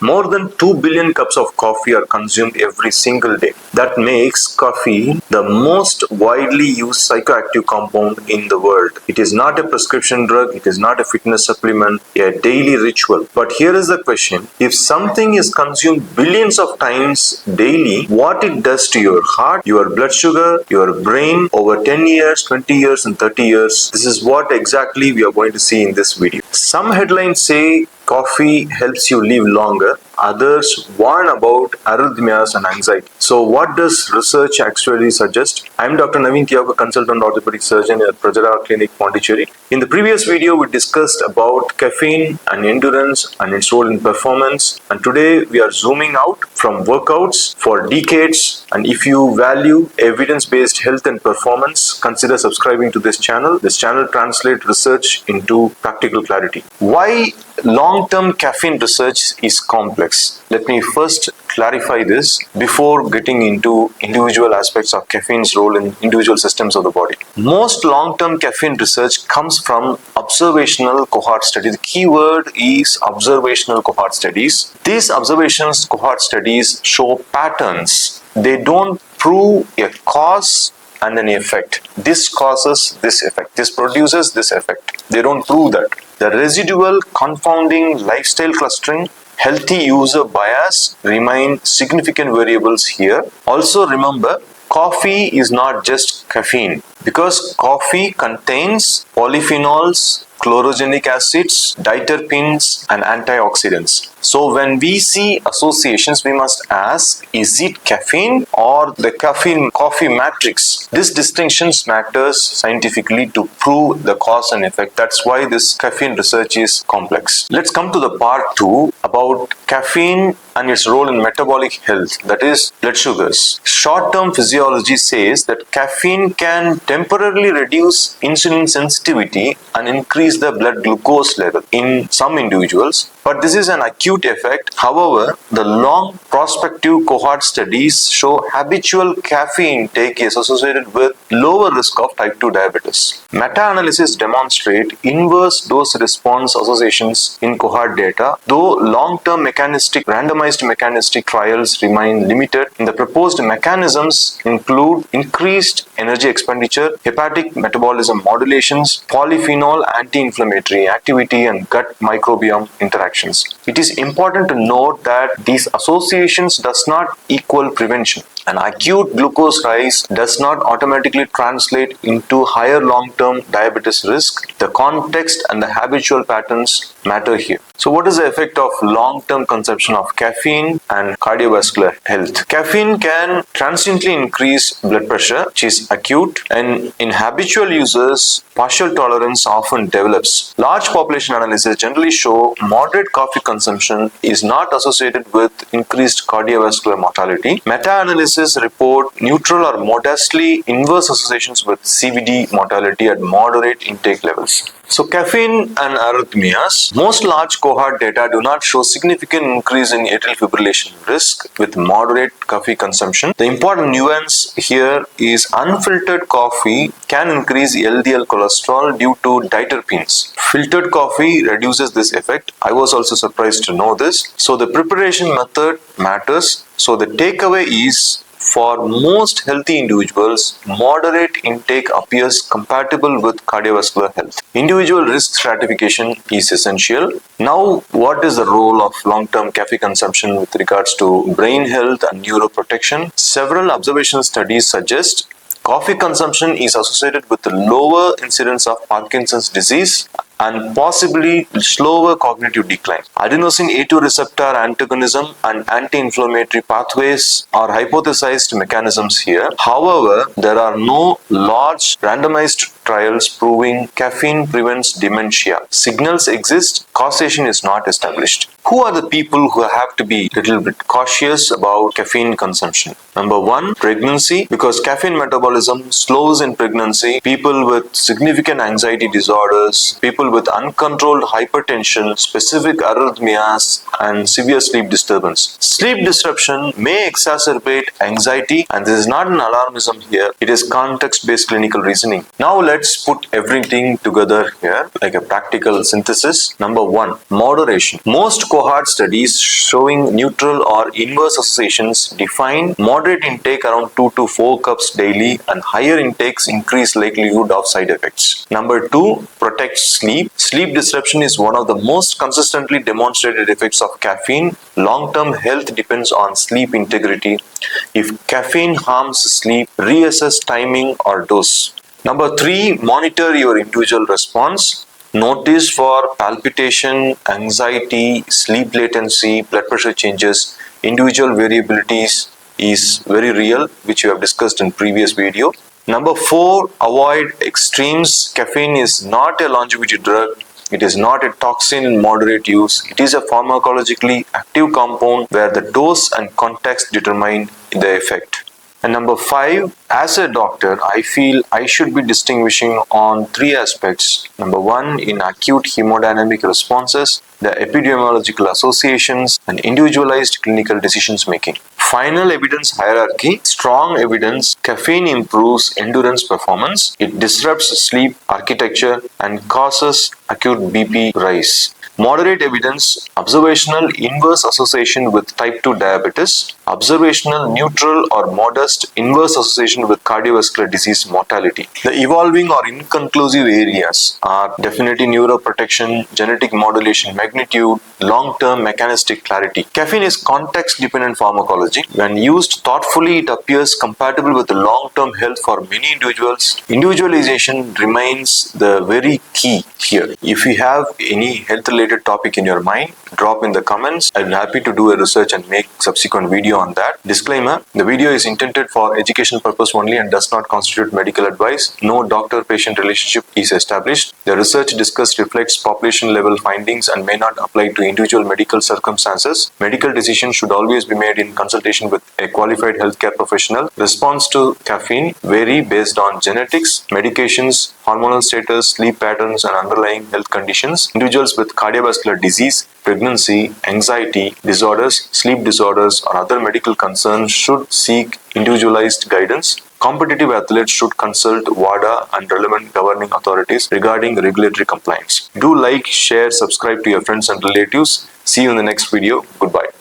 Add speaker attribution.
Speaker 1: More than 2 billion cups of coffee are consumed every single day. That makes coffee the most widely used psychoactive compound in the world. It is not a prescription drug, it is not a fitness supplement, a daily ritual. But here is the question: if something is consumed billions of times daily, what it does to your heart, your blood sugar, your brain over 10 years, 20 years and 30 years? This is what exactly we are going to see in this video. Some headlines say coffee helps you live longer. Others warn about arrhythmias and anxiety. So what does research actually suggest? I am Dr. Naveen Thiyagu, consultant orthopedic surgeon at PrajaRa Clinic, Pondicherry. In the previous video, we discussed about caffeine and endurance and its role in performance. And today we are zooming out from workouts for decades. And if you value evidence-based health and performance, consider subscribing to this channel. This channel translates research into practical clarity. Why long-term caffeine research is complex? Let me first clarify this before getting into individual aspects of caffeine's role in individual systems of the body. Most long-term caffeine research comes from observational cohort studies. The key word is observational cohort studies. These observations cohort studies show patterns. They don't prove a cause and an effect. This causes this effect. This produces this effect. They don't prove that. The residual confounding lifestyle clustering, healthy user bias remain significant variables here. Also remember, coffee is not just caffeine, because coffee contains polyphenols, chlorogenic acids, diterpenes and antioxidants. So when we see associations, we must ask, is it caffeine or the caffeine coffee matrix? This distinction matters scientifically to prove the cause and effect. That's why this caffeine research is complex. Let's come to the part 2 about caffeine and its role in metabolic health, that is blood sugars. Short-term physiology says that caffeine can temporarily reduce insulin sensitivity and increase the blood glucose level in some individuals, but this is an acute effect. However, the long prospective cohort studies show habitual caffeine intake is associated with lower risk of type 2 diabetes. Meta-analysis demonstrate inverse dose response associations in cohort data, though long-term randomized mechanistic trials remain limited. The proposed mechanisms include increased energy expenditure, hepatic metabolism modulations, polyphenol anti-inflammatory activity and gut microbiome interactions. It is important to note that these associations does not equal prevention. An acute glucose rise does not automatically translate into higher long-term diabetes risk. The context and the habitual patterns matter here. So what is the effect of long-term consumption of caffeine and cardiovascular health? Caffeine can transiently increase blood pressure, which is acute, and in habitual users, partial tolerance often develops. Large population analyses generally show moderate coffee consumption is not associated with increased cardiovascular mortality. Meta-analysis report neutral or modestly inverse associations with CVD mortality at moderate intake levels. So caffeine and arrhythmias. Most large cohort data do not show significant increase in atrial fibrillation risk with moderate coffee consumption. The important nuance here is unfiltered coffee can increase LDL cholesterol due to diterpenes. Filtered coffee reduces this effect. I was also surprised to know this. So the preparation method matters. So the takeaway is, for most healthy individuals, moderate intake appears compatible with cardiovascular health. Individual risk stratification is essential. Now, what is the role of long-term caffeine consumption with regards to brain health and neuroprotection? Several observational studies suggest coffee consumption is associated with the lower incidence of Parkinson's disease and possibly slower cognitive decline. Adenosine A2 receptor antagonism and anti-inflammatory pathways are hypothesized mechanisms here. However, there are no large randomized trials proving caffeine prevents dementia. Signals exist, causation is not established. Who are the people who have to be a little bit cautious about caffeine consumption? Number 1, pregnancy, because caffeine metabolism slows in pregnancy. People with significant anxiety disorders, people with uncontrolled hypertension, specific arrhythmias, and severe sleep disturbance. Sleep disruption may exacerbate anxiety, and this is not an alarmism here, it is context-based clinical reasoning. Now let's put everything together here like a practical synthesis. Number one, moderation. Most cohort studies showing neutral or inverse associations define moderate intake around 2 to 4 cups daily, and higher intakes increase likelihood of side effects. Number two, protect sleep. Sleep disruption is one of the most consistently demonstrated effects of caffeine. Long-term health depends on sleep integrity. If caffeine harms sleep, reassess timing or dose. Number three, monitor your individual response. Notice for palpitation, anxiety, sleep latency, blood pressure changes. Individual variabilities is very real, which we have discussed in previous video. Number four, avoid extremes. Caffeine is not a longevity drug. It is not a toxin in moderate use. It is a pharmacologically active compound where the dose and context determine the effect. And number five, as a doctor, I feel I should be distinguishing on three aspects. Number one, in acute hemodynamic responses, the epidemiological associations, and individualized clinical decisions making. Final evidence hierarchy. Strong evidence, caffeine improves endurance performance, it disrupts sleep architecture and causes acute BP rise. Moderate evidence, observational inverse association with type 2 diabetes, observational neutral or modest inverse association with cardiovascular disease mortality. The evolving or inconclusive areas are definitely neuroprotection, genetic modulation magnitude, long-term mechanistic clarity. Caffeine is context-dependent pharmacology. When used thoughtfully, it appears compatible with the long-term health for many individuals. Individualization remains the very key here. If you have any health-related topic in your mind, drop in the comments. I'll be happy to do a research and make subsequent video on that. Disclaimer, the video is intended for educational purpose only and does not constitute medical advice. No doctor-patient relationship is established. The research discussed reflects population-level findings and may not apply to individual medical circumstances. Medical decisions should always be made in consultation with a qualified healthcare professional. Response to caffeine vary based on genetics, medications, hormonal status, sleep patterns, and underlying health conditions. Individuals with cardiovascular disease, pregnancy, anxiety disorders, sleep disorders, or other medical concerns should seek individualized guidance. Competitive athletes should consult WADA and relevant governing authorities regarding regulatory compliance. Do like, share, subscribe to your friends and relatives. See you in the next video. Goodbye.